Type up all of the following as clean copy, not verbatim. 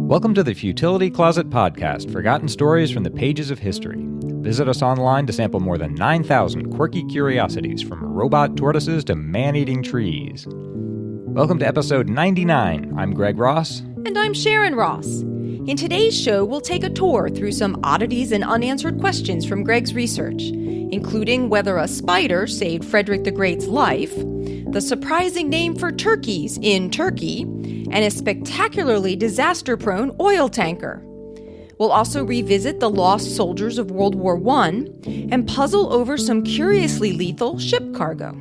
Welcome to the Futility Closet podcast, forgotten stories from the pages of history. Visit us online to sample more than 9,000 quirky curiosities, from robot tortoises to man-eating trees. Welcome to episode 99. I'm Greg Ross. And I'm Sharon Ross. In today's show, we'll take a tour through some oddities and unanswered questions from Greg's research, including whether a spider saved Frederick the Great's life, the surprising name for turkeys in Turkey, and a spectacularly disaster-prone oil tanker. We'll also revisit the lost soldiers of World War I and puzzle over some curiously lethal ship cargo.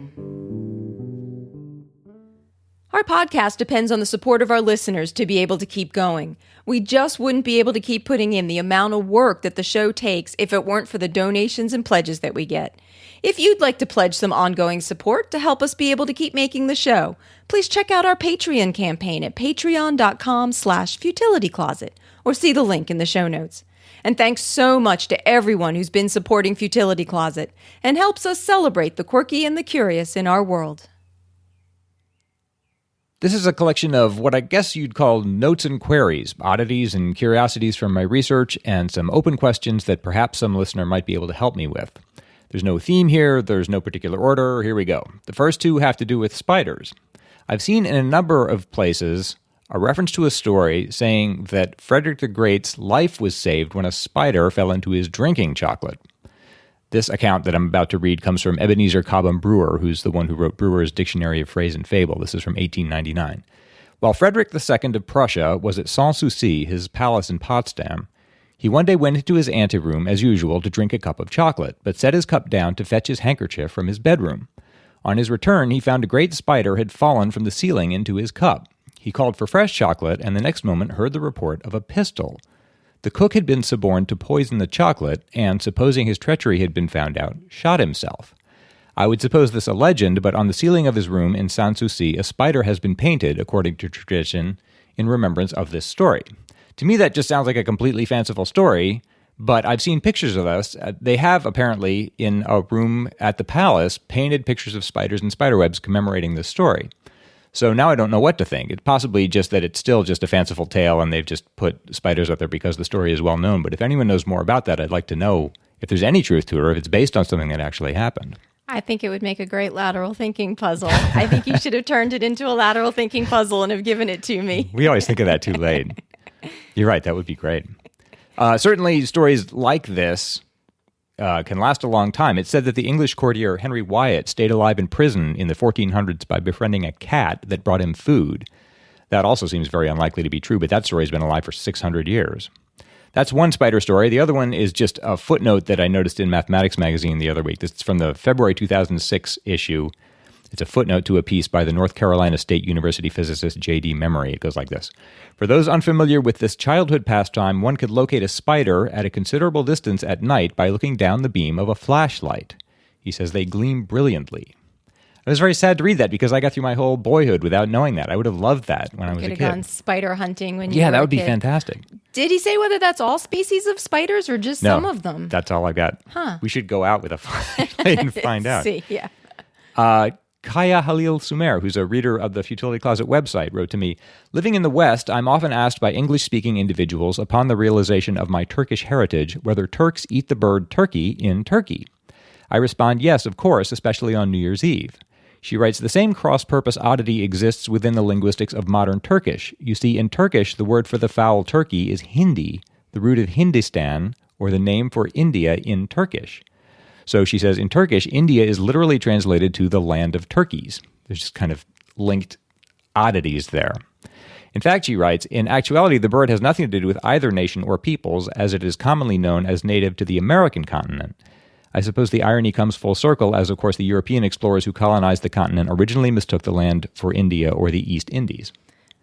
Our podcast depends on the support of our listeners to be able to keep going. We just wouldn't be able to keep putting in the amount of work that the show takes if it weren't for the donations and pledges that we get. If you'd like to pledge some ongoing support to help us be able to keep making the show, please check out our Patreon campaign at patreon.com/futilitycloset or see the link in the show notes. And thanks so much to everyone who's been supporting Futility Closet and helps us celebrate the quirky and the curious in our world. This is a collection of what I guess you'd call notes and queries, oddities and curiosities from my research, and some open questions that perhaps some listener might be able to help me with. There's no theme here, there's no particular order, here we go. The first two have to do with spiders. I've seen in a number of places a reference to a story saying that Frederick the Great's life was saved when a spider fell into his drinking chocolate. This account that I'm about to read comes from Ebenezer Cobham Brewer, who's the one who wrote Brewer's Dictionary of Phrase and Fable. This is from 1899. While Frederick II of Prussia was at Sanssouci, his palace in Potsdam, he one day went into his anteroom as usual to drink a cup of chocolate, but set his cup down to fetch his handkerchief from his bedroom. On his return, he found a great spider had fallen from the ceiling into his cup. He called for fresh chocolate, and the next moment heard the report of a pistol. The cook had been suborned to poison the chocolate, and, supposing his treachery had been found out, shot himself. I would suppose this a legend, but on the ceiling of his room in Sanssouci, a spider has been painted, according to tradition, in remembrance of this story. To me, that just sounds like a completely fanciful story, but I've seen pictures of this. They have, apparently, in a room at the palace, painted pictures of spiders and spiderwebs commemorating this story. So now I don't know what to think. It's possibly just that it's still just a fanciful tale and they've just put spiders up there because the story is well known. But if anyone knows more about that, I'd like to know if there's any truth to it or if it's based on something that actually happened. I think it would make a great lateral thinking puzzle. I think you should have turned it into a lateral thinking puzzle and have given it to me. We always think of that too late. You're right. That would be great. Certainly stories like this can last a long time. It's said that the English courtier Henry Wyatt stayed alive in prison in the 1400s by befriending a cat that brought him food. That also seems very unlikely to be true, but that story's been alive for 600 years. That's one spider story. The other one is just a footnote that I noticed in Mathematics magazine the other week. This is from the February 2006 issue. It's a footnote to a piece by the North Carolina State University physicist J.D. Memory. It goes like this. For those unfamiliar with this childhood pastime, one could locate a spider at a considerable distance at night by looking down the beam of a flashlight. He says they gleam brilliantly. I was very sad to read that because I got through my whole boyhood without knowing that. I would have loved that when I was a kid. Could have gone spider hunting when you were Yeah, that would a be kid. fantastic. Did he say whether that's all species of spiders or just some of them? That's all I got. Huh. We should go out with a flashlight and find out. See, yeah. Kaya Halil Sumer, who's a reader of the Futility Closet website, wrote to me, living in the West, I'm often asked by English-speaking individuals upon the realization of my Turkish heritage whether Turks eat the bird turkey in Turkey. I respond, yes, of course, especially on New Year's Eve. She writes, the same cross-purpose oddity exists within the linguistics of modern Turkish. You see, in Turkish, the word for the fowl turkey is Hindi, the root of Hindistan, or the name for India in Turkish. So she says, in Turkish, India is literally translated to the land of turkeys. There's just kind of linked oddities there. In fact, she writes, in actuality, the bird has nothing to do with either nation or peoples, as it is commonly known as native to the American continent. I suppose the irony comes full circle, as of course the European explorers who colonized the continent originally mistook the land for India or the East Indies.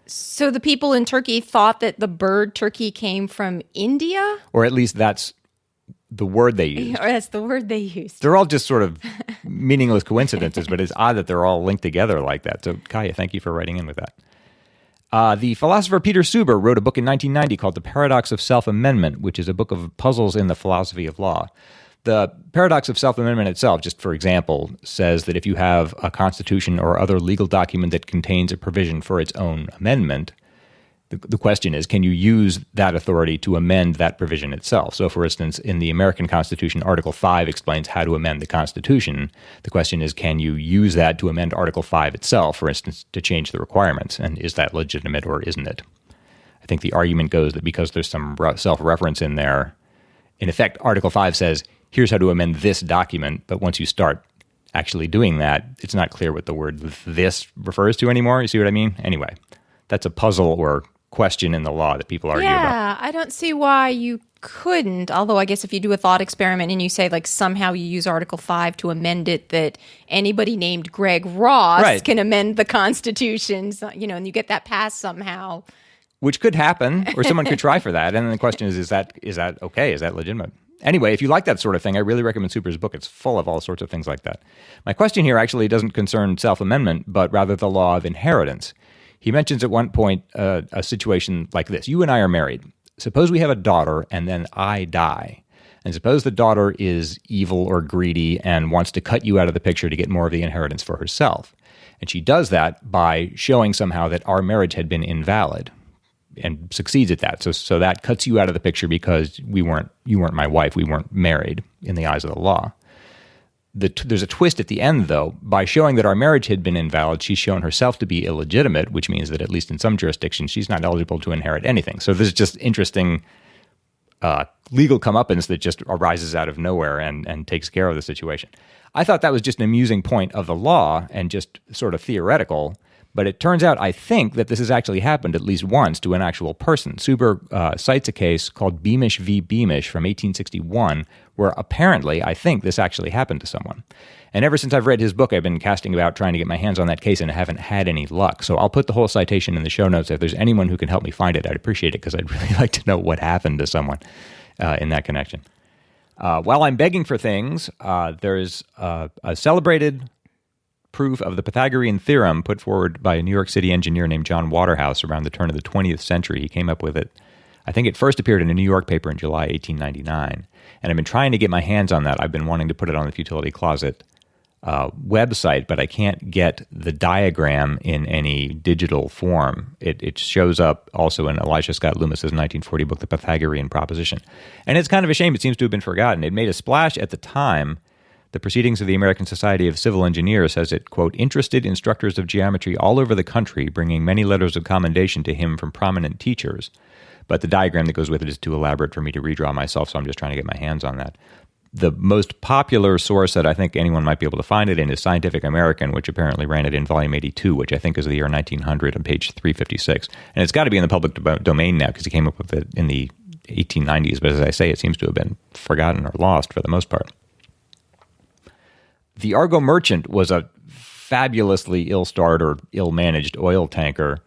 So the people in Turkey thought that the bird turkey came from India? Or at least that's the word they used. Or that's the word they used. They're all just sort of meaningless coincidences, but it's odd that they're all linked together like that. So, Kaya, thank you for writing in with that. The philosopher Peter Suber wrote a book in 1990 called The Paradox of Self-Amendment, which is a book of puzzles in the philosophy of law. The paradox of self-amendment itself, just for example, says that if you have a constitution or other legal document that contains a provision for its own amendment, The question is, can you use that authority to amend that provision itself? So, for instance, in the American Constitution, Article 5 explains how to amend the Constitution. The question is, can you use that to amend Article 5 itself, for instance, to change the requirements? And is that legitimate or isn't it? I think the argument goes that because there's some self-reference in there, in effect, Article 5 says, here's how to amend this document, but once you start actually doing that, it's not clear what the word this refers to anymore. You see what I mean? Anyway, that's a puzzle or question in the law that people argue about. Yeah, I don't see why you couldn't, although I guess if you do a thought experiment and you say like somehow you use Article 5 to amend it that anybody named Greg Ross can amend the Constitution, so, and you get that passed somehow. Which could happen, or someone could try for that. And then the question is that okay? Is that legitimate? Anyway, if you like that sort of thing, I really recommend Super's book. It's full of all sorts of things like that. My question here actually doesn't concern self-amendment, but rather the law of inheritance. He mentions at one point a situation like this. You and I are married. Suppose we have a daughter and then I die. And suppose the daughter is evil or greedy and wants to cut you out of the picture to get more of the inheritance for herself. And she does that by showing somehow that our marriage had been invalid and succeeds at that. So that cuts you out of the picture because you weren't my wife. We weren't married in the eyes of the law. There's a twist at the end, though. By showing that our marriage had been invalid, she's shown herself to be illegitimate, which means that at least in some jurisdictions, she's not eligible to inherit anything. So there's just interesting legal comeuppance that just arises out of nowhere and takes care of the situation. I thought that was just an amusing point of the law and just sort of theoretical. But it turns out, I think, that this has actually happened at least once to an actual person. Suber cites a case called Beamish v. Beamish from 1861, where apparently, I think, this actually happened to someone. And ever since I've read his book, I've been casting about trying to get my hands on that case, and I haven't had any luck. So I'll put the whole citation in the show notes. If there's anyone who can help me find it, I'd appreciate it, because I'd really like to know what happened to someone in that connection. While I'm begging for things, there's a celebrated proof of the Pythagorean theorem put forward by a New York City engineer named John Waterhouse around the turn of the 20th century. He came up with it. I think it first appeared in a New York paper in July 1899. And I've been trying to get my hands on that. I've been wanting to put it on the Futility Closet website, but I can't get the diagram in any digital form. It shows up also in Elisha Scott Loomis's 1940 book, The Pythagorean Proposition. And it's kind of a shame. It seems to have been forgotten. It made a splash at the time. The Proceedings of the American Society of Civil Engineers says it, quote, interested instructors of geometry all over the country, bringing many letters of commendation to him from prominent teachers. But the diagram that goes with it is too elaborate for me to redraw myself, so I'm just trying to get my hands on that. The most popular source that I think anyone might be able to find it in is Scientific American, which apparently ran it in volume 82, which I think is the year 1900 on page 356. And it's got to be in the public domain now because he came up with it in the 1890s, but as I say, it seems to have been forgotten or lost for the most part. The Argo Merchant was a fabulously ill-starred or ill-managed oil tanker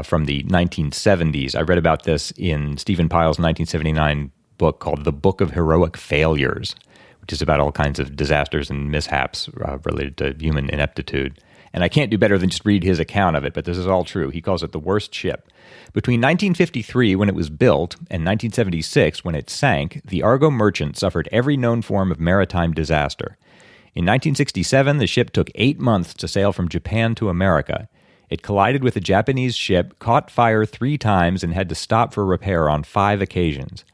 from the 1970s. I read about this in Stephen Pyle's 1979 book called The Book of Heroic Failures, which is about all kinds of disasters and mishaps related to human ineptitude. And I can't do better than just read his account of it, but this is all true. He calls it the worst ship. Between 1953, when it was built, and 1976, when it sank, the Argo Merchant suffered every known form of maritime disaster. In 1967, the ship took 8 months to sail from Japan to America. It collided with a Japanese ship, caught fire 3 times, and had to stop for repair on 5 occasions.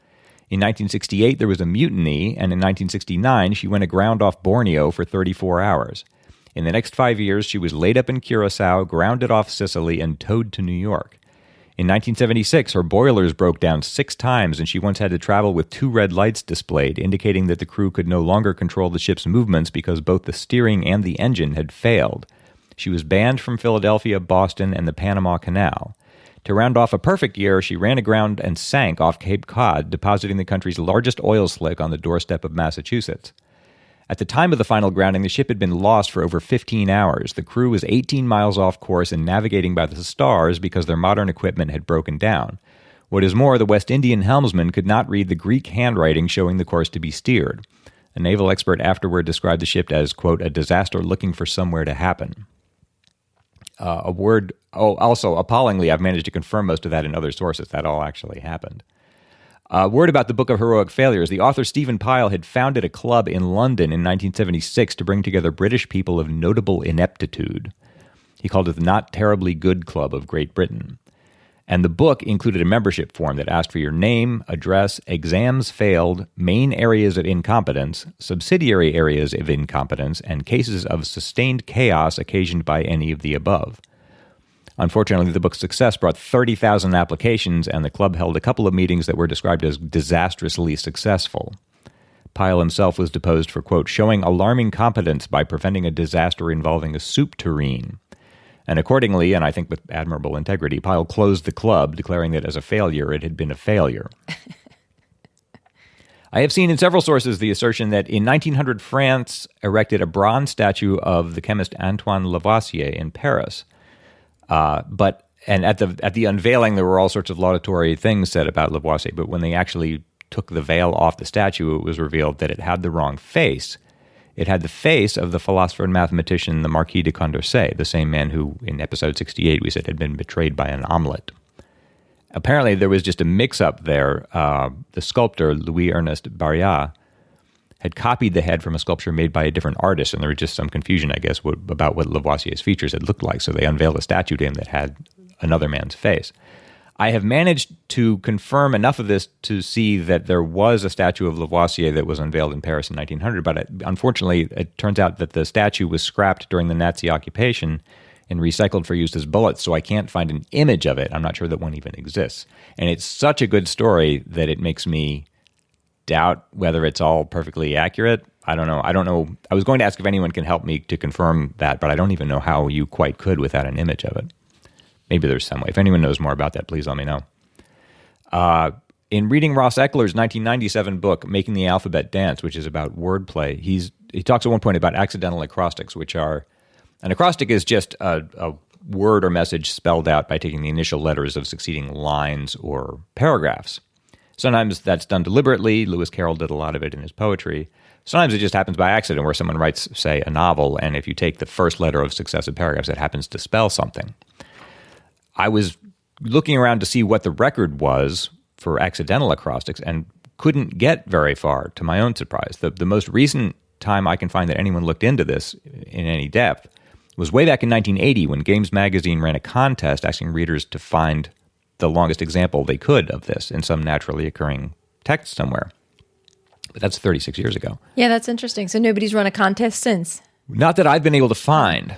In 1968, there was a mutiny, and in 1969, she went aground off Borneo for 34 hours. In the next 5 years, she was laid up in Curacao, grounded off Sicily, and towed to New York. In 1976, her boilers broke down 6 times, and she once had to travel with 2 red lights displayed, indicating that the crew could no longer control the ship's movements because both the steering and the engine had failed. She was banned from Philadelphia, Boston, and the Panama Canal. To round off a perfect year, she ran aground and sank off Cape Cod, depositing the country's largest oil slick on the doorstep of Massachusetts. At the time of the final grounding, the ship had been lost for over 15 hours. The crew was 18 miles off course and navigating by the stars because their modern equipment had broken down. What is more, the West Indian helmsman could not read the Greek handwriting showing the course to be steered. A naval expert afterward described the ship as, quote, a disaster looking for somewhere to happen. Also, appallingly, I've managed to confirm most of that in other sources. That all actually happened. Word about the Book of Heroic Failures. The author Stephen Pyle had founded a club in London in 1976 to bring together British people of notable ineptitude. He called it the Not Terribly Good Club of Great Britain. And the book included a membership form that asked for your name, address, exams failed, main areas of incompetence, subsidiary areas of incompetence, and cases of sustained chaos occasioned by any of the above. Unfortunately, the book's success brought 30,000 applications, and the club held a couple of meetings that were described as disastrously successful. Pyle himself was deposed for, quote, showing alarming competence by preventing a disaster involving a soup tureen. And accordingly, and I think with admirable integrity, Pyle closed the club, declaring that as a failure, it had been a failure. I have seen in several sources the assertion that in 1900 France erected a bronze statue of the chemist Antoine Lavoisier in Paris. But at the unveiling, there were all sorts of laudatory things said about Lavoisier, but when they actually took the veil off the statue, it was revealed that it had the wrong face. It had the face of the philosopher and mathematician, the Marquis de Condorcet, the same man who, in episode 68, we said had been betrayed by an omelet. Apparently, there was just a mix-up there. The sculptor, Louis-Ernest Barriat, had copied the head from a sculpture made by a different artist, and there was just some confusion, I guess, about what Lavoisier's features had looked like, so they unveiled a statue to him that had another man's face. I have managed to confirm enough of this to see that there was a statue of Lavoisier that was unveiled in Paris in 1900, but unfortunately, it turns out that the statue was scrapped during the Nazi occupation and recycled for use as bullets, so I can't find an image of it. I'm not sure that one even exists. And it's such a good story that it makes me doubt whether it's all perfectly accurate. I don't know. I was going to ask if anyone can help me to confirm that, but I don't even know how you quite could without an image of it. Maybe there's some way. If anyone knows more about that, please let me know. In reading Ross Eckler's 1997 book, Making the Alphabet Dance, which is about wordplay, he talks at one point about accidental acrostics, which are, an acrostic is just a word or message spelled out by taking the initial letters of succeeding lines or paragraphs. Sometimes that's done deliberately. Lewis Carroll did a lot of it in his poetry. Sometimes it just happens by accident, where someone writes, say, a novel, and if you take the first letter of successive paragraphs, it happens to spell something. I was looking around to see what the record was for accidental acrostics and couldn't get very far, to my own surprise. The most recent time I can find that anyone looked into this in any depth was way back in 1980 when Games Magazine ran a contest asking readers to find the longest example they could of this in some naturally occurring text somewhere. But that's 36 years ago. Yeah, that's interesting. So nobody's run a contest since? Not that I've been able to find.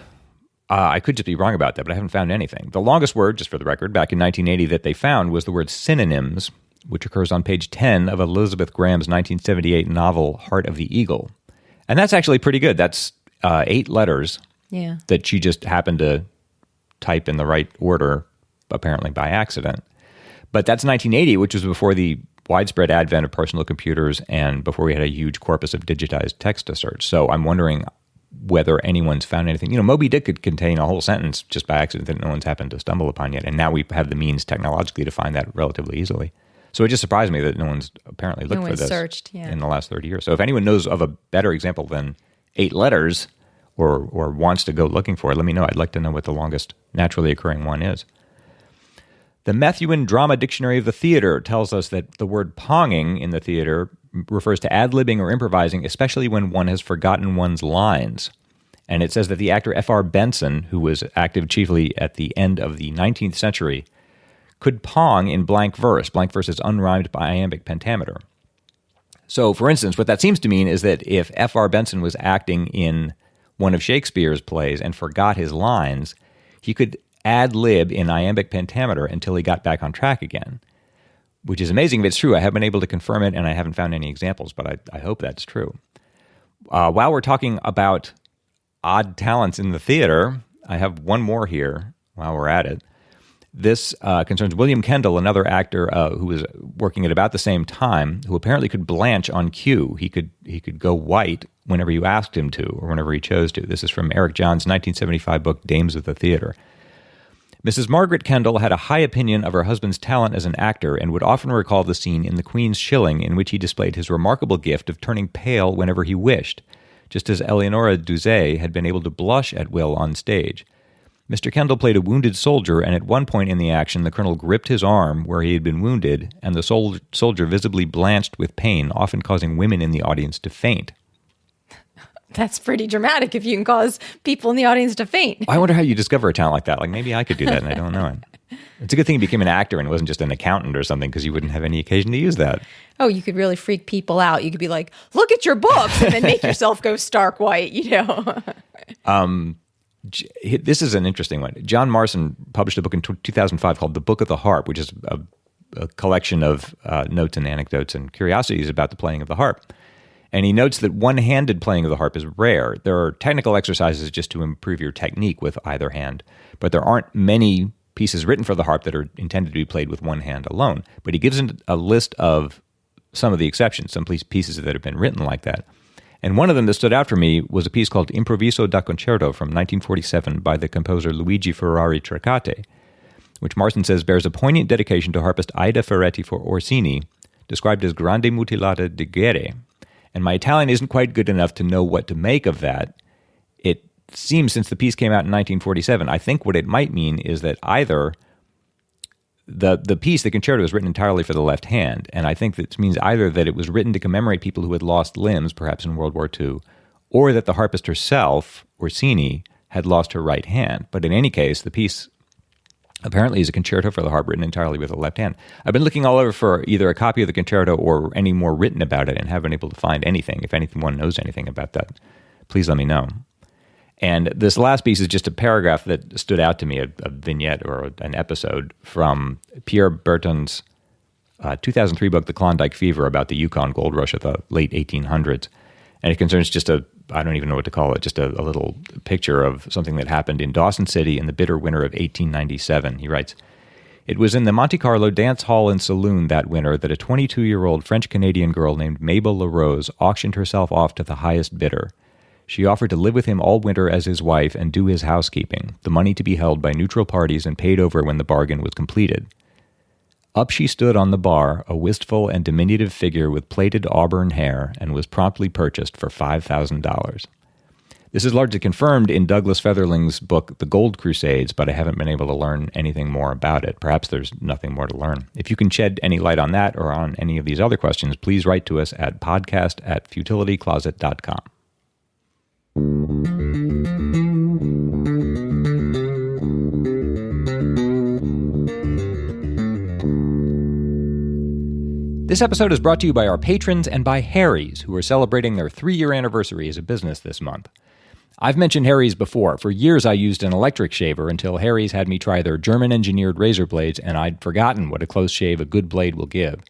I could just be wrong about that, but I haven't found anything. The longest word, just for the record, back in 1980 that they found was the word synonyms, which occurs on page 10 of Elizabeth Graham's 1978 novel, Heart of the Eagle. And that's actually pretty good. That's 8 letters that she just happened to type in the right order, apparently by accident. But that's 1980, which was before the widespread advent of personal computers and before we had a huge corpus of digitized text to search. So I'm wondering whether anyone's found anything. Moby Dick could contain a whole sentence just by accident that no one's happened to stumble upon yet. And now we have the means technologically to find that relatively easily. So it just surprised me that no one's apparently looked for this searched, in the last 30 years. So if anyone knows of a better example than 8 letters or wants to go looking for it, let me know. I'd like to know what the longest naturally occurring one is. The Methuen Drama Dictionary of the Theater tells us that the word ponging in the theater refers to ad-libbing or improvising, especially when one has forgotten one's lines. And it says that the actor F.R. Benson, who was active chiefly at the end of the 19th century, could pong in blank verse. Blank verse is unrhymed by iambic pentameter. So, for instance, what that seems to mean is that if F.R. Benson was acting in one of Shakespeare's plays and forgot his lines, he could ad-lib in iambic pentameter until he got back on track again, which is amazing if it's true. I haven't been able to confirm it, and I haven't found any examples, but I hope that's true. While we're talking about odd talents in the theater, I have one more here while we're at it. This concerns William Kendall, another actor who was working at about the same time, who apparently could blanch on cue. He could go white whenever you asked him to or whenever he chose to. This is from Eric John's 1975 book, Dames of the Theater. Mrs. Margaret Kendall had a high opinion of her husband's talent as an actor and would often recall the scene in The Queen's Shilling in which he displayed his remarkable gift of turning pale whenever he wished, just as Eleonora Duse had been able to blush at will on stage. Mr. Kendall played a wounded soldier, and at one point in the action, the colonel gripped his arm where he had been wounded, and the soldier visibly blanched with pain, often causing women in the audience to faint. That's pretty dramatic if you can cause people in the audience to faint. I wonder how you discover a talent like that. Like, maybe I could do that, and I don't know it. It's a good thing he became an actor and wasn't just an accountant or something, because you wouldn't have any occasion to use that. Oh, you could really freak people out. You could be like, look at your books, and then make yourself go stark white, This is an interesting one. John Marson published a book in 2005 called The Book of the Harp, which is a collection of notes and anecdotes and curiosities about the playing of the harp. And he notes that one-handed playing of the harp is rare. There are technical exercises just to improve your technique with either hand, but there aren't many pieces written for the harp that are intended to be played with one hand alone. But he gives a list of some of the exceptions, some pieces that have been written like that. And one of them that stood out for me was a piece called Improviso da Concerto from 1947 by the composer Luigi Ferrari Trecate, which Marson says bears a poignant dedication to harpist Ida Ferretti for Orsini, described as grande mutilata di guerre. And my Italian isn't quite good enough to know what to make of that. It seems, since the piece came out in 1947, I think what it might mean is that either the piece, the concerto, was written entirely for the left hand, and I think that means either that it was written to commemorate people who had lost limbs, perhaps in World War II, or that the harpist herself, Orsini, had lost her right hand. But in any case, the piece apparently is a concerto for the harp written entirely with the left hand. I've been looking all over for either a copy of the concerto or any more written about it and haven't been able to find anything. If anyone knows anything about that, please let me know. And this last piece is just a paragraph that stood out to me, a vignette or an episode from Pierre Berton's 2003 book, The Klondike Fever, about the Yukon gold rush of the late 1800s. And it concerns just I don't even know what to call it, just a little picture of something that happened in Dawson City in the bitter winter of 1897. He writes, "It was in the Monte Carlo dance hall and saloon that winter that a 22-year-old French-Canadian girl named Mabel LaRose auctioned herself off to the highest bidder. She offered to live with him all winter as his wife and do his housekeeping, the money to be held by neutral parties and paid over when the bargain was completed. Up she stood on the bar, a wistful and diminutive figure with plaited auburn hair, and was promptly purchased for $5,000. This is largely confirmed in Douglas Featherling's book, The Gold Crusades, but I haven't been able to learn anything more about it. Perhaps there's nothing more to learn. If you can shed any light on that or on any of these other questions, please write to us at podcast@futilitycloset.com. This episode is brought to you by our patrons and by Harry's, who are celebrating their 3-year anniversary as a business this month. I've mentioned Harry's before. For years I used an electric shaver until Harry's had me try their German-engineered razor blades, and I'd forgotten what a close shave a good blade will give.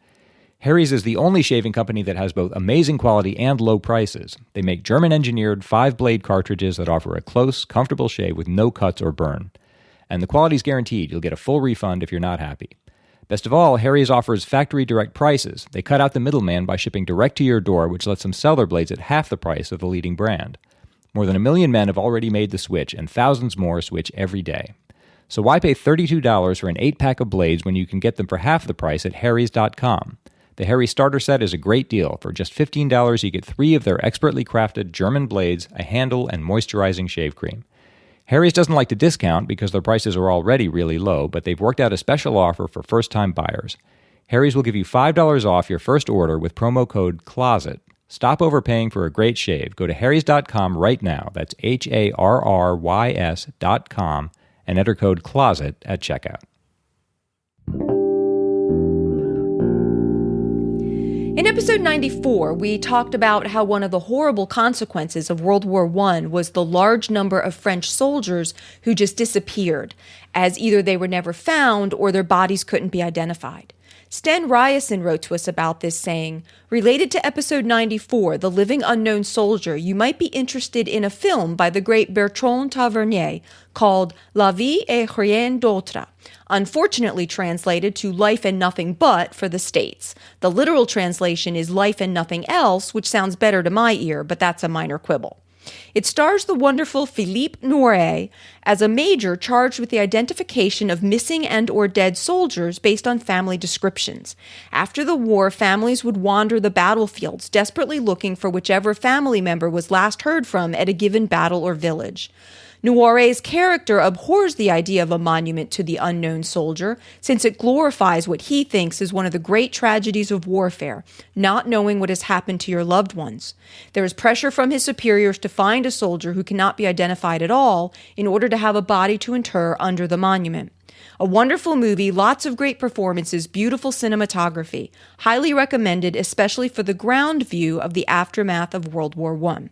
Harry's is the only shaving company that has both amazing quality and low prices. They make German-engineered 5-blade cartridges that offer a close, comfortable shave with no cuts or burn. And the quality's guaranteed. You'll get a full refund if you're not happy. Best of all, Harry's offers factory direct prices. They cut out the middleman by shipping direct to your door, which lets them sell their blades at half the price of the leading brand. More than 1 million men have already made the switch, and thousands more switch every day. So why pay $32 for an 8-pack of blades when you can get them for half the price at harrys.com? The Harry Starter Set is a great deal. For just $15, you get 3 of their expertly crafted German blades, a handle, and moisturizing shave cream. Harry's doesn't like to discount because their prices are already really low, but they've worked out a special offer for first-time buyers. Harry's will give you $5 off your first order with promo code CLOSET. Stop overpaying for a great shave. Go to harrys.com right now. That's HARRYS.com and enter code CLOSET at checkout. In episode 94, we talked about how one of the horrible consequences of World War I was the large number of French soldiers who just disappeared, as either they were never found or their bodies couldn't be identified. Sten Ryerson wrote to us about this, saying, related to episode 94, The Living Unknown Soldier, you might be interested in a film by the great Bertrand Tavernier called La vie et rien d'autre, unfortunately translated to Life and Nothing But for the States. The literal translation is Life and Nothing Else, which sounds better to my ear, but that's a minor quibble. It stars the wonderful Philippe Noiret as a major charged with the identification of missing and or dead soldiers based on family descriptions. After the war, families would wander the battlefields, desperately looking for whichever family member was last heard from at a given battle or village. Noiret's character abhors the idea of a monument to the unknown soldier, since it glorifies what he thinks is one of the great tragedies of warfare, not knowing what has happened to your loved ones. There is pressure from his superiors to find a soldier who cannot be identified at all in order to have a body to inter under the monument. A wonderful movie, lots of great performances, beautiful cinematography. Highly recommended, especially for the ground view of the aftermath of World War I.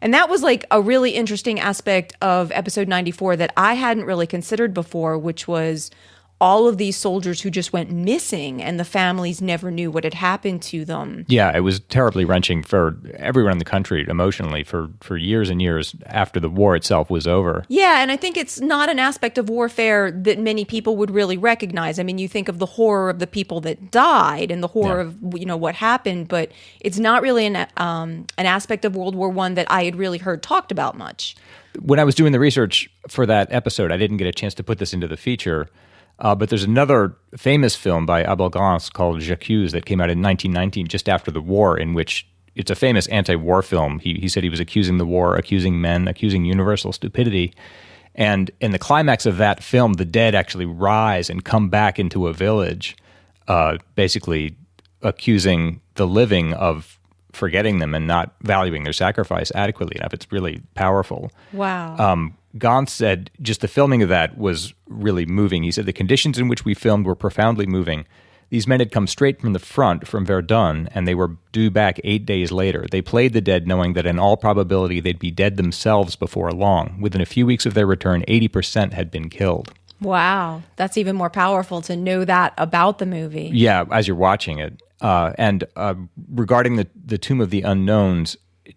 And that was like a really interesting aspect of episode 94 that I hadn't really considered before, which was all of these soldiers who just went missing and the families never knew what had happened to them. Yeah, it was terribly wrenching for everyone in the country emotionally for years and years after the war itself was over. Yeah, and I think it's not an aspect of warfare that many people would really recognize. I mean, you think of the horror of the people that died and the horror of, what happened, but it's not really an aspect of World War I that I had really heard talked about much. When I was doing the research for that episode, I didn't get a chance to put this into the feature. But there's another famous film by Abel Gance called J'accuse that came out in 1919, just after the war, in which it's a famous anti-war film. He said he was accusing the war, accusing men, accusing universal stupidity. And in the climax of that film, the dead actually rise and come back into a village, basically accusing the living of forgetting them and not valuing their sacrifice adequately enough. It's really powerful. Wow. Gance said just the filming of that was really moving. He said the conditions in which we filmed were profoundly moving. These men had come straight from the front, from Verdun, and they were due back 8 days later. They played the dead knowing that in all probability they'd be dead themselves before long. Within a few weeks of their return, 80% had been killed. Wow. That's even more powerful to know that about the movie. Yeah, as you're watching it. And regarding the Tomb of the Unknowns,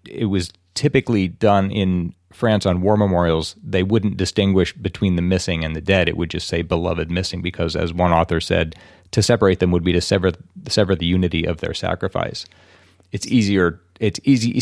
it was typically done in France on war memorials. They wouldn't distinguish between the missing and the dead. It would just say beloved missing because, as one author said, to separate them would be to sever the unity of their sacrifice. It's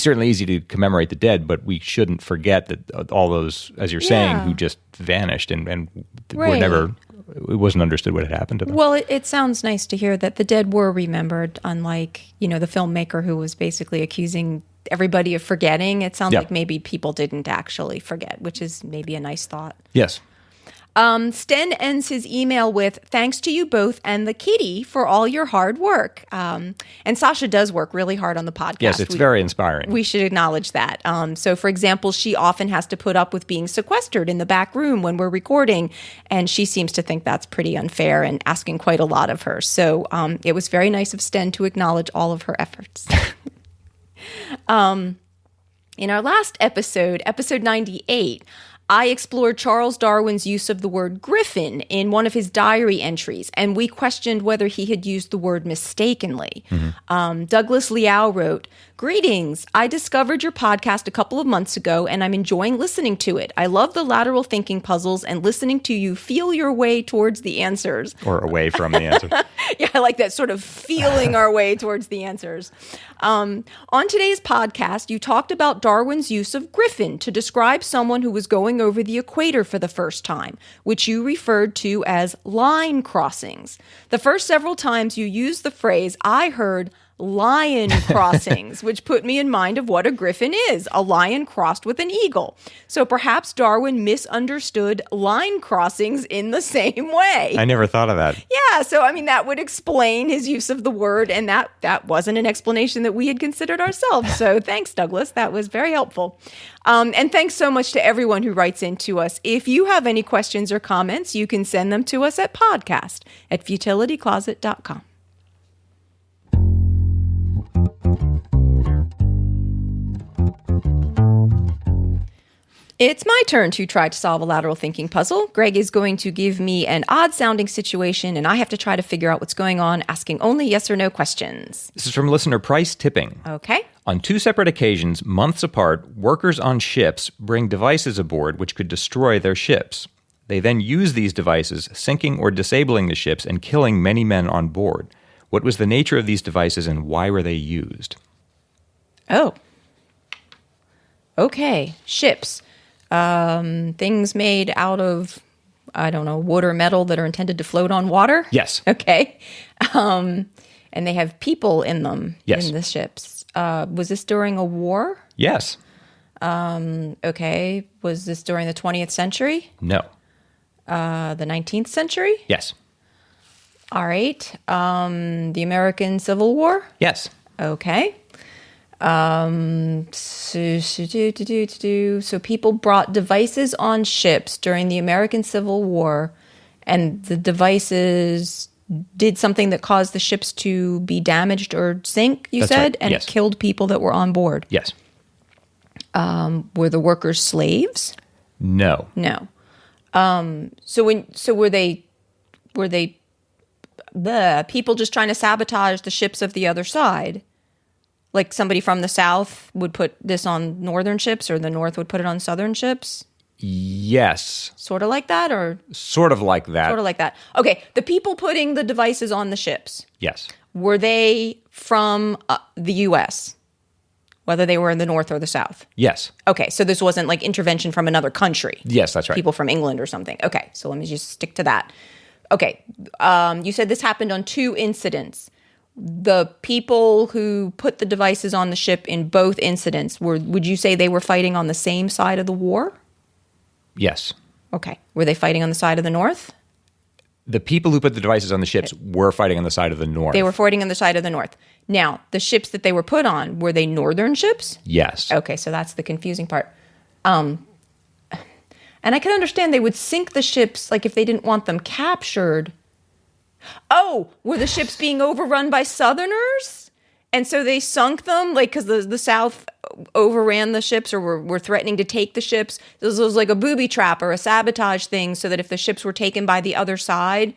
certainly easy to commemorate the dead, but we shouldn't forget that all those, as you're saying, who just vanished and were never, it wasn't understood what had happened to them. Well, it sounds nice to hear that the dead were remembered, unlike, the filmmaker who was basically accusing everybody of forgetting. It sounds like maybe people didn't actually forget, which is maybe a nice thought. Yes. Sten ends his email with, thanks to you both and the kitty for all your hard work. And Sasha does work really hard on the podcast. Yes, it's very inspiring. We should acknowledge that. So, for example, she often has to put up with being sequestered in the back room when we're recording, and she seems to think that's pretty unfair and asking quite a lot of her. So it was very nice of Sten to acknowledge all of her efforts. In our last episode, episode 98, I explored Charles Darwin's use of the word griffin in one of his diary entries, and we questioned whether he had used the word mistakenly. Mm-hmm. Douglas Liao wrote, "Greetings. I discovered your podcast a couple of months ago, and I'm enjoying listening to it. I love the lateral thinking puzzles and listening to you feel your way towards the answers." Or away from the answer. Yeah, I like that, sort of feeling our way towards the answers. On today's podcast, you talked about Darwin's use of griffin to describe someone who was going over the equator for the first time, which you referred to as line crossings. The first several times you used the phrase, I heard lion crossings, which put me in mind of what a griffin is, a lion crossed with an eagle. So perhaps Darwin misunderstood line crossings in the same way. I never thought of that. Yeah, so that would explain his use of the word, and that wasn't an explanation that we had considered ourselves. So thanks, Douglas. That was very helpful. And thanks so much to everyone who writes in to us. If you have any questions or comments, you can send them to us at podcast@futilitycloset.com. It's my turn to try to solve a lateral thinking puzzle. Greg is going to give me an odd-sounding situation, and I have to try to figure out what's going on, asking only yes or no questions. This is from listener Price Tipping. Okay. On 2 separate occasions, months apart, workers on ships bring devices aboard which could destroy their ships. They then use these devices, sinking or disabling the ships and killing many men on board. What was the nature of these devices and why were they used? Oh. Okay. Ships. Things made out of, wood or metal that are intended to float on water? Yes. Okay. And they have people in them, yes. in the ships. Was this during a war? Yes. Okay. Was this during the 20th century? No. The 19th century? Yes. All right. The American Civil War? Yes. Okay. So people brought devices on ships during the American Civil War, and the devices did something that caused the ships to be damaged or sink, you That's said? right. And Yes. it killed people that were on board. Yes. Were the workers slaves? No. No. So were they the people just trying to sabotage the ships of the other side? Like somebody from the South would put this on northern ships, or the North would put it on southern ships? Yes. Sort of like that, or Sort of like that. sort of like that? Okay, the people putting the devices on the ships, Yes. were they from the U.S., whether they were in the North or the South? Yes. Okay, so this wasn't like intervention from another country. Yes, that's right. People from England or something. Okay, so let me just stick to that. Okay, you said this happened on 2 incidents. The people who put the devices on the ship in both incidents, would you say they were fighting on the same side of the war? Yes. Okay. Were they fighting on the side of the North? The people who put the devices on the ships were fighting on the side of the North. They were fighting on the side of the North. Now, the ships that they were put on, were they northern ships? Yes. Okay, so that's the confusing part. And I can understand they would sink the ships, like if they didn't want them captured. Oh, were the ships being overrun by Southerners? And so they sunk them, like, because the South overran the ships or were threatening to take the ships. This was like a booby trap or a sabotage thing, so that if the ships were taken by the other side,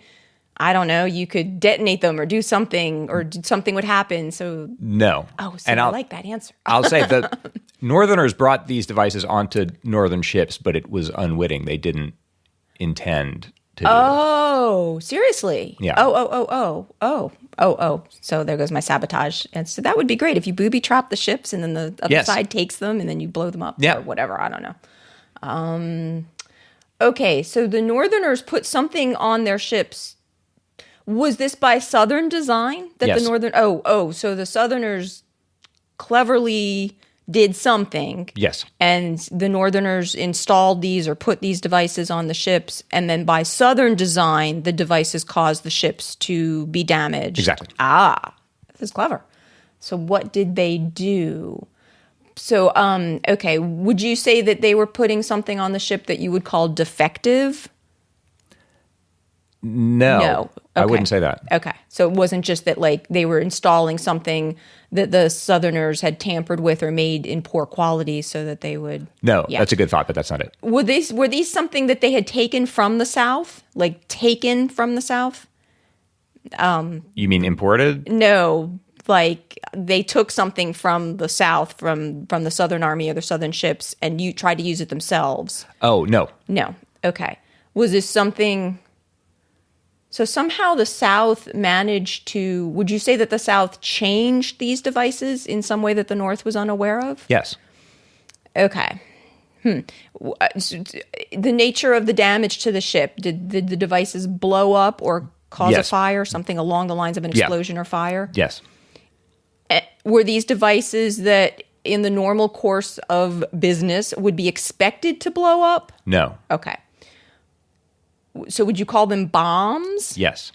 I don't know, you could detonate them or do something, or something would happen. So No. Oh, so I like that answer. I'll say the Northerners brought these devices onto Northern ships, but it was unwitting. They didn't intend to do it. Oh, seriously? Yeah. Oh. So there goes my sabotage. And so that would be great if you booby trap the ships and then the other Yes. side takes them and then you blow them up Yeah. or whatever. I don't know. Okay, so the Northerners put something on their ships. Was this by Southern design? That Yes. the Northern? So the Southerners cleverly did something. Yes. And the Northerners installed these or put these devices on the ships. And then by Southern design, the devices caused the ships to be damaged. Exactly. This is clever. So what did they do? So, okay, would you say that they were putting something on the ship that you would call defective? No. I Okay. wouldn't say that. Okay. So it wasn't just that, like, they were installing something that the Southerners had tampered with or made in poor quality so that they would... No, Yeah. that's a good thought, but that's not it. Were these something that they had taken from the South? Like, taken from the South? You mean imported? No, like, they took something from the South, from the Southern Army or the Southern ships, and you tried to use it themselves? Oh, no. No. Okay. Was this something... So somehow the South managed to... Would you say that the South changed these devices in some way that the North was unaware of? Yes. Okay. So the nature of the damage to the ship, did the devices blow up or cause Yes. a fire, something along the lines of an Yeah. explosion or fire? Yes. Were these devices that in the normal course of business would be expected to blow up? No. Okay. So would you call them bombs? Yes.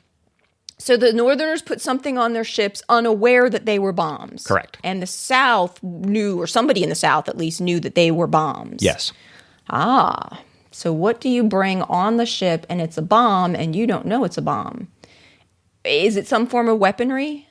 So the Northerners put something on their ships unaware that they were bombs. Correct. And the South knew, or somebody in the South at least knew, that they were bombs. Yes. So what do you bring on the ship and it's a bomb and you don't know it's a bomb? Is it some form of weaponry?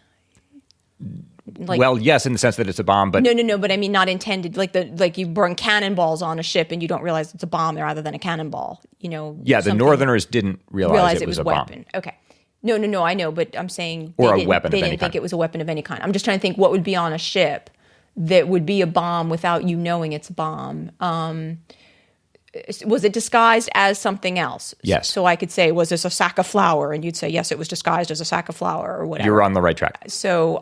Like, Well, yes, in the sense that it's a bomb, but no, but I mean not intended. Like you burn cannonballs on a ship and you don't realize it's a bomb rather than a cannonball. You know. yeah, the something- Northerners didn't realize it was a weapon. bomb. Okay. No, I know, but I'm saying Or a didn't- weapon of They any didn't think kind. it was a weapon of any kind. I'm just trying to think what would be on a ship that would be a bomb without you knowing it's a bomb. Was it disguised as something else? Yes. So I could say, was this a sack of flour? And you'd say, yes, it was disguised as a sack of flour or whatever. You're on the right track. So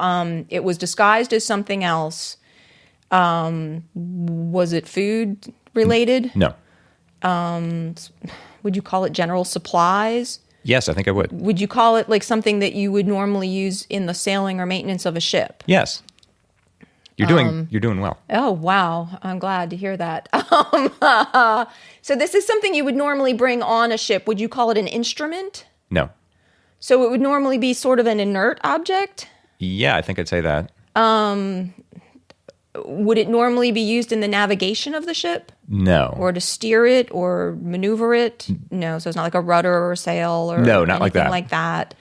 it was disguised as something else. Was it food related? No. Would you call it general supplies? Yes, I think I would. Would you call it like something that you would normally use in the sailing or maintenance of a ship? Yes. You're doing well. Oh, wow. I'm glad to hear that. So this is something you would normally bring on a ship. Would you call it an instrument? No. So it would normally be sort of an inert object? Yeah, I think I'd say that. Would it normally be used in the navigation of the ship? No. Or to steer it or maneuver it? No, so it's not like a rudder or a sail or no, not anything like that.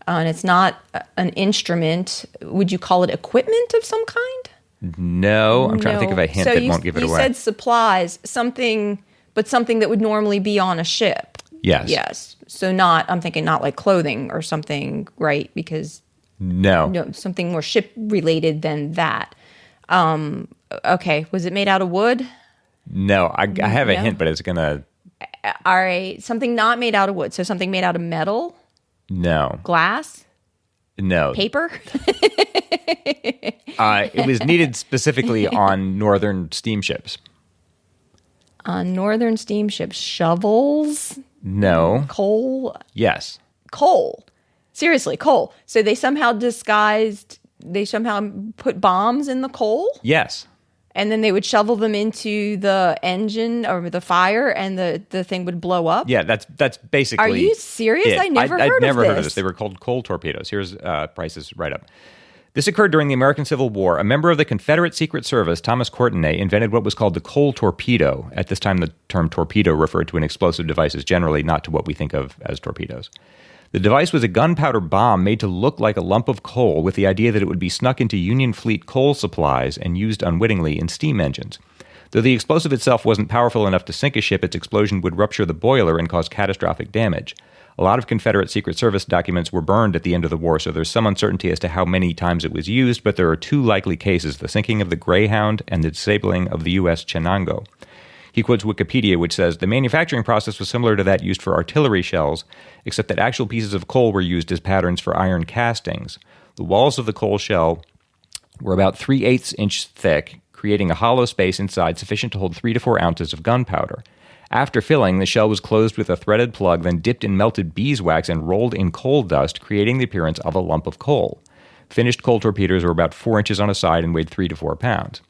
And it's not an instrument. Would you call it equipment of some kind? No, I'm trying to think of a hint that won't give it away. You said supplies, something that would normally be on a ship. Yes. Yes. So I'm thinking not like clothing or something, right? Because no, something more ship related than that. Okay. Was it made out of wood? No, I have a hint, but it's gonna. All right, something not made out of wood. So something made out of metal. No. Glass. No. Paper. It was needed specifically on northern steamships. On northern steamships, shovels. No. Coal. Yes. Coal. Seriously, coal. So they somehow put bombs in the coal? Yes. And then they would shovel them into the engine or the fire and the thing would blow up? Yeah, that's basically. Are you serious? It. I'd never heard of this. They were called coal torpedoes. Here's Price's write-up. This occurred during the American Civil War. A member of the Confederate Secret Service, Thomas Courtenay, invented what was called the coal torpedo. At this time, the term torpedo referred to an explosive devices generally, not to what we think of as torpedoes. The device was a gunpowder bomb made to look like a lump of coal with the idea that it would be snuck into Union fleet coal supplies and used unwittingly in steam engines. Though the explosive itself wasn't powerful enough to sink a ship, its explosion would rupture the boiler and cause catastrophic damage. A lot of Confederate Secret Service documents were burned at the end of the war, so there's some uncertainty as to how many times it was used, but there are two likely cases, the sinking of the Greyhound and the disabling of the U.S. Chenango. He quotes Wikipedia, which says, the manufacturing process was similar to that used for artillery shells, except that actual pieces of coal were used as patterns for iron castings. The walls of the coal shell were about 3/8 inch thick, creating a hollow space inside sufficient to hold 3 to 4 ounces of gunpowder. After filling, the shell was closed with a threaded plug, then dipped in melted beeswax and rolled in coal dust, creating the appearance of a lump of coal. Finished coal torpedoes were about 4 inches on a side and weighed 3 to 4 pounds.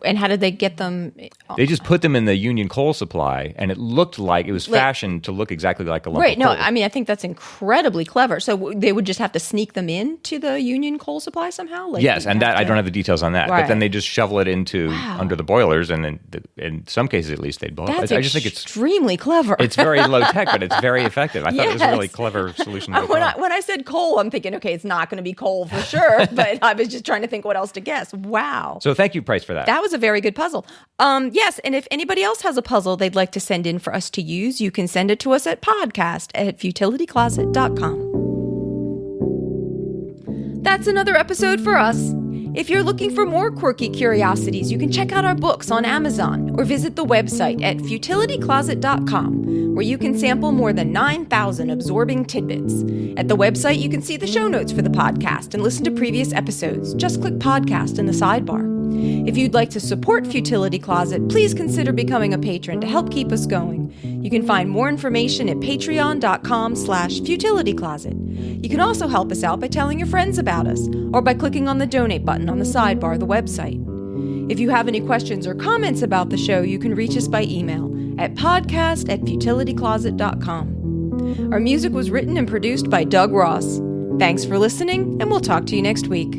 And how did they get them? They just put them in the Union coal supply, and it looked like it was fashioned to look exactly like a lump of coal. Right, no, I mean, I think that's incredibly clever. So they would just have to sneak them into the Union coal supply somehow? Yes, and that I don't have the details on that. Right. But then they just shovel it into under the boilers, and then in some cases at least they'd blow up. I just think it's extremely clever. It's very low tech, but it's very effective. I thought it was a really clever solution. When I said coal, I'm thinking, okay, it's not going to be coal for sure, but I was just trying to think what else to guess. Wow. So thank you, Price, for that. That was a very good puzzle. Yes, and if anybody else has a puzzle they'd like to send in for us to use, you can send it to us at podcast@futilitycloset.com. That's another episode for us. If you're looking for more quirky curiosities, you can check out our books on Amazon or visit the website at futilitycloset.com, where you can sample more than 9,000 absorbing tidbits. At the website, you can see the show notes for the podcast and listen to previous episodes. Just click podcast in the sidebar. If you'd like to support Futility Closet, please consider becoming a patron to help keep us going. You can find more information at patreon.com/futilitycloset. You can also help us out by telling your friends about us or by clicking on the donate button on the sidebar of the website. If you have any questions or comments about the show, you can reach us by email at podcast@futilitycloset.com. Our music was written and produced by Doug Ross. Thanks for listening, and we'll talk to you next week.